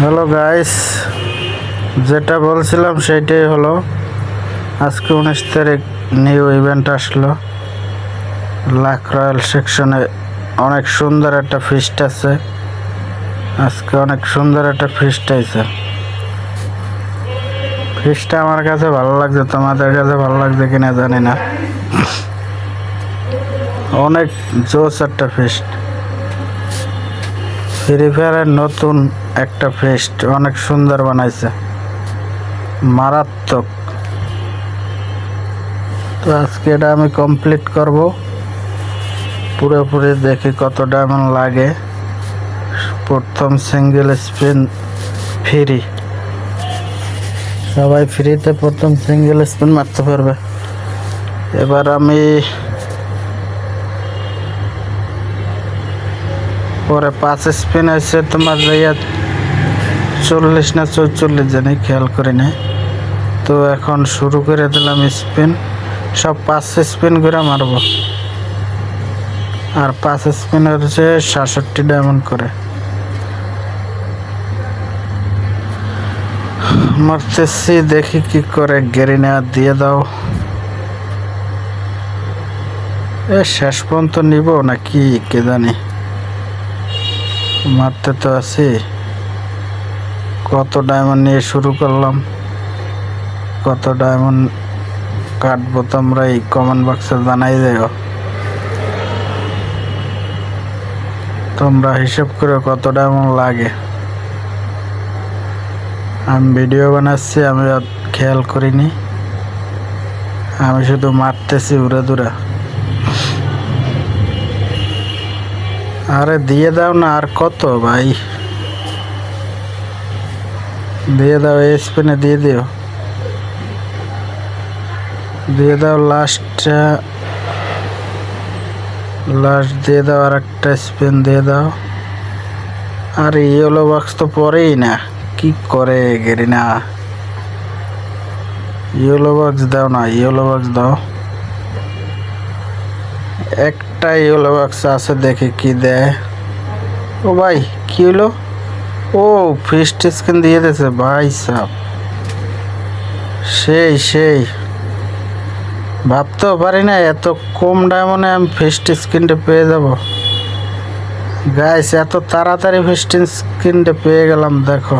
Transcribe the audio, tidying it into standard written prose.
Hello guys, যেটা বলছিলাম সেইটাই হলো। আজকে 19 তারিখ নিউ ইভেন্ট আসলো। লাখ রয়্যাল সেকশনে অনেক সুন্দর একটা ফিস্ট আছে। আজকে অনেক সুন্দর একটা ফিস্ট আছে। ফিস্টটা আমার কাছে ভালো লাগছে, তোমাদের কাছে ভালো লাগছে কিনা জানি না। অনেক জোস একটা ফিস্ট। ফ্রি ফায়ারের নতুন একটা ফিস্ট অনেক সুন্দর বানাইছে, মারাত্মক। তো আজকে এটা আমি কমপ্লিট করব পুরোপুরি, দেখি কত ডায়মন্ড লাগে। প্রথম সিঙ্গেল স্পিন ফ্রি, সবাই ফ্রিতে প্রথম সিঙ্গেল স্পিন মারতে পারবে। এবার আমি পরে 5 স্পিন আছে তোমার যাইয়া 40 না 44 জানি, খেয়াল করি না। তো এখন শুরু করে দিলাম স্পিন, সব 5 স্পিন করে মারবো। আর 5 স্পিন হচ্ছে 67 ডায়মন্ড করে মারতেছি। দেখি কি করে। গেরিনা দিয়ে দাও। শেষ পর্যন্ত নিব না কি কে জানি। মারতে তো আছি। কত ডায়মন্ড নিয়ে শুরু করলাম, কত ডায়মন্ড কাটবো তোমরা এই কমেন্ট বক্সে জানাই দিও। তোমরা হিসাব করে কত ডায়মন্ড লাগে। আমি ভিডিও বানাচ্ছি, আমি খেয়াল করিনি, আমি শুধু মারতেছি উড়ে দূরে। আরে দিয়ে দাও না, আর কত ভাই, দিয়ে দাও। এই স্পিনে দিয়ে দিও, দিয়ে দাও। লাস্ট দিয়ে দাও, আর একটা স্পিন দিয়ে দাও। আর ইয়েলো বক্স তো পরেই না, কি করে গেরিনা। ইয়েলো বক্স দাও না, ইয়েলো বক্স দাও। একটা ইয়েলো বক্স আছে, দেখি কি দেয়। ও ভাই কি হলো? ও ফিস্ট স্ক্রিন দিয়ে দিয়েছে ভাই সাহ, সেই ভাবতেও পারি না এত কম ডায়মন্ডে আমি ফিস্ট স্ক্রিনটা পেয়ে যাব। গাইস এত তাড়াতাড়ি ফিস্ট স্ক্রিনটা পেয়ে গেলাম, দেখো।